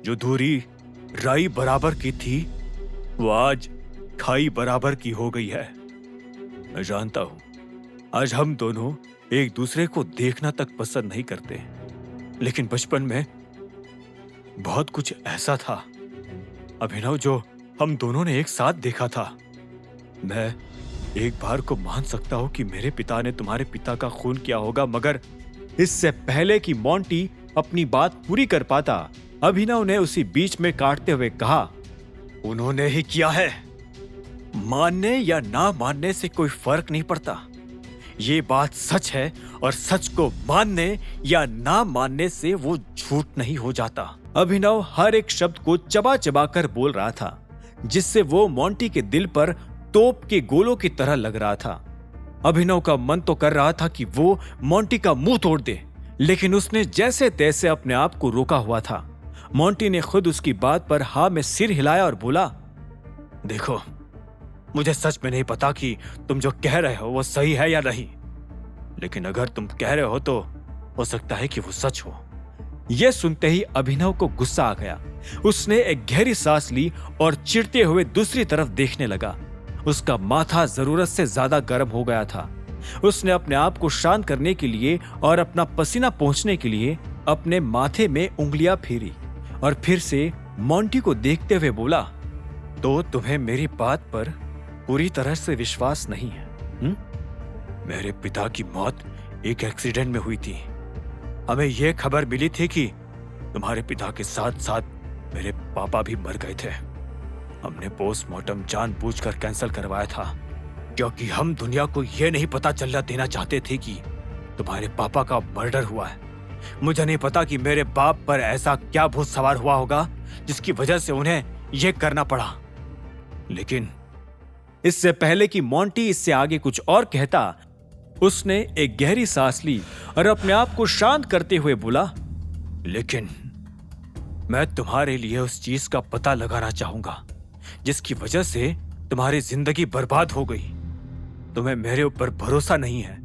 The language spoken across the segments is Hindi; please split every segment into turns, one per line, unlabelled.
जो दूरी राई बराबर की थी वो आज खाई बराबर की हो गई है। मैं जानता हूं आज हम दोनों एक दूसरे को देखना तक पसंद नहीं करते, लेकिन बचपन में बहुत कुछ ऐसा था अभिनव जो हम दोनों ने एक साथ देखा था। मैं एक बार को मान सकता हूं कि मेरे पिता ने तुम्हारे पिता का खून किया होगा, मगर इससे पहले कि मोंटी अपनी बात पूरी कर पाता, अभिनव ने उसी बीच में काटते हुए कहा, उन्होंने ही किया है। मानने या ना मानने से कोई फर्क नहीं पड़ता। ये बात सच है और सच को मानने या ना मानने से वो झूठ नहीं हो जाता। अभिनव हर एक शब्द को चबा चबा कर बोल रहा था, जिससे वो मोंटी के दिल पर तोप के गोलों की तरह लग रहा था। अभिनव का मन तो कर रहा था कि वो मोंटी का मुंह तोड़ दे, लेकिन उसने जैसे तैसे अपने आप को रोका हुआ था। मोंटी ने खुद उसकी बात पर हाँ में सिर हिलाया और बोला, देखो, मुझे सच में नहीं पता कि तुम जो कह रहे हो वो सही है या नहीं, लेकिन अगर तुम कह रहे हो तो हो सकता है कि वो सच हो। यह सुनते ही अभिनव को गुस्सा आ गया। उसने एक गहरी सांस ली और चिढ़ते हुए दूसरी तरफ देखने लगा। उसका माथा जरूरत से ज्यादा गर्म हो गया था। उसने अपने आप को शांत करने के लिए और अपना पसीना पोंछने के लिए अपने माथे में उंगलियां फेरी और फिर से मोंटी को देखते हुए बोला, तो तुम्हें मेरी बात पर पूरी तरह से विश्वास नहीं है? मेरे पिता की मौत एक एक्सीडेंट में हुई थी। हमें यह खबर मिली थी कि तुम्हारे पिता के साथ साथ मेरे पापा भी मर गए थे। हमने पोस्टमार्टम जानबूझकर कैंसिल करवाया था, क्योंकि हम दुनिया को यह नहीं पता चलने देना चाहते थे कि तुम्हारे पापा का मर्डर हुआ है। मुझे नहीं पता कि मेरे बाप पर ऐसा क्या भूत सवार हुआ होगा जिसकी वजह से उन्हें यह करना पड़ा। लेकिन इससे पहले कि मोंटी इससे आगे कुछ और कहता, उसने एक गहरी सांस ली और अपने आप को शांत करते हुए बोला, लेकिन मैं तुम्हारे लिए उस चीज का पता लगाना चाहूंगा जिसकी वजह से तुम्हारी जिंदगी बर्बाद हो गई। तुम्हें मेरे ऊपर भरोसा नहीं है,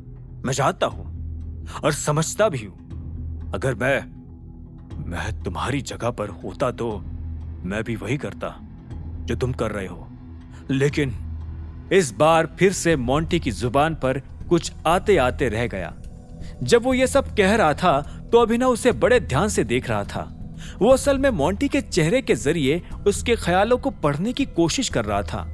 मैं जानता हूं और समझता भी हूं। अगर मैं तुम्हारी जगह पर होता तो मैं भी वही करता जो तुम कर रहे हो। लेकिन इस बार फिर से मोंटी की जुबान पर कुछ आते आते रह गया। जब वो ये सब कह रहा था तो अभिनव उसे बड़े ध्यान से देख रहा था। वो असल में मोंटी के चेहरे के जरिए उसके ख्यालों को पढ़ने की कोशिश कर रहा था।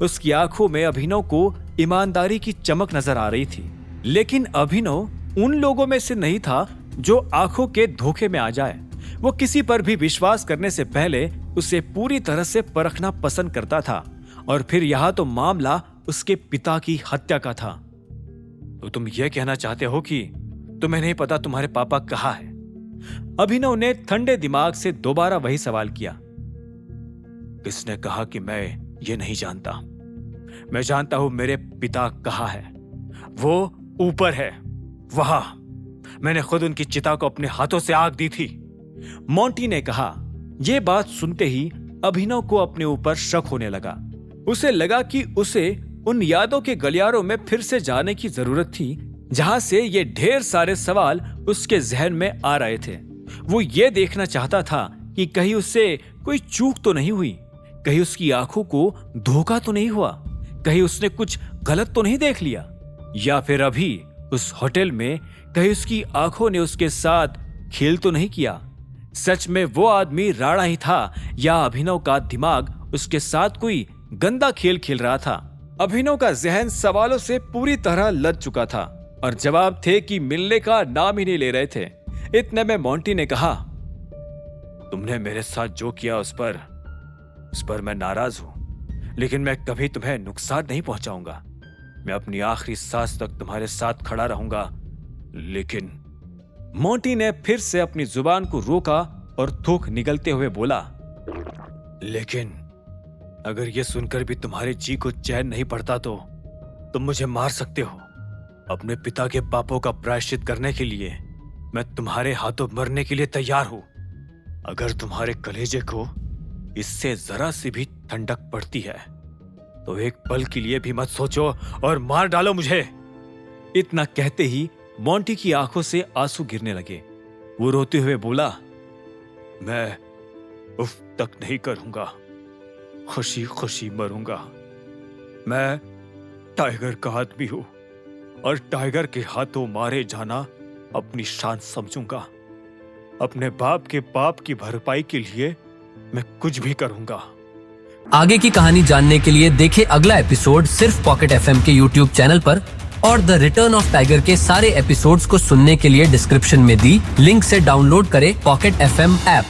उसकी आंखों में अभिनव को ईमानदारी की चमक नजर आ रही थी, लेकिन अभिनव उन लोगों में से नहीं था जो आंखों के धोखे में आ जाए। वो किसी पर भी विश्वास करने से पहले उसे पूरी तरह से परखना पसंद करता था, और फिर यहां तो मामला उसके पिता की हत्या का था। तो तुम यह कहना चाहते हो कि तुम्हें नहीं पता तुम्हारे पापा कहाँ हैं? अभिनव ने ठंडे दिमाग से दोबारा वही सवाल किया। किसने कहा कि मैं ये नहीं जानता? मैं जानता हूं मेरे पिता कहाँ है। वो ऊपर है, वहां। मैंने खुद उनकी चिता को अपने हाथों से आग दी थी, मोंटी ने कहा। यह बात सुनते ही अभिनव को अपने ऊपर शक होने लगा। उसे लगा कि उसे उन यादों के गलियारों में फिर से जाने की जरूरत थी जहां से ये ढेर सारे सवाल उसके जहन में आ रहे थे। वो ये देखना चाहता था कि कहीं उससे कोई चूक तो नहीं हुई, कहीं उसकी आंखों को धोखा तो नहीं हुआ, कहीं उसने कुछ गलत तो नहीं देख लिया, या फिर अभी उस होटल में कहीं उसकी आंखों ने उसके साथ खेल तो नहीं किया। सच में वो आदमी राणा ही था या अभिनव का दिमाग उसके साथ कोई गंदा खेल खेल रहा था? अभिनव का जहन सवालों से पूरी तरह लद चुका था और जवाब थे कि मिलने का नाम ही नहीं ले रहे थे। इतने में मोंटी ने कहा, तुमने मेरे साथ जो किया उस पर मैं नाराज हूं, लेकिन मैं कभी तुम्हें नुकसान नहीं पहुंचाऊंगा। मैं अपनी आखिरी सांस तक तुम्हारे साथ खड़ा रहूंगा। लेकिन मोंटी ने फिर से अपनी जुबान को रोका और थूक निगलते हुए बोला, लेकिन अगर यह सुनकर भी तुम्हारे जी को चैन नहीं पड़ता तो तुम मुझे मार सकते हो। अपने पिता के पापों का प्रायश्चित करने के लिए मैं तुम्हारे हाथों मरने के लिए तैयार हूं। अगर तुम्हारे कलेजे को इससे जरा सी भी ठंडक पड़ती है तो एक पल के लिए भी मत सोचो और मार डालो मुझे। इतना कहते ही मोंटी की आंखों से आंसू गिरने लगे। वो रोते हुए बोला, उफ तक नहीं करूंगा। खुशी खुशी मरूंगा। मैं टाइगर का आदमी हूं और टाइगर के हाथों मारे जाना अपनी शान समझूंगा। अपने बाप के पाप की भरपाई के लिए मैं कुछ भी करूंगा।
आगे की कहानी जानने के लिए देखें अगला एपिसोड सिर्फ पॉकेट एफएम के यूट्यूब चैनल पर, और द रिटर्न ऑफ टाइगर के सारे एपिसोड्स को सुनने के लिए डिस्क्रिप्शन में दी लिंक से डाउनलोड करें पॉकेट एफएम ऐप।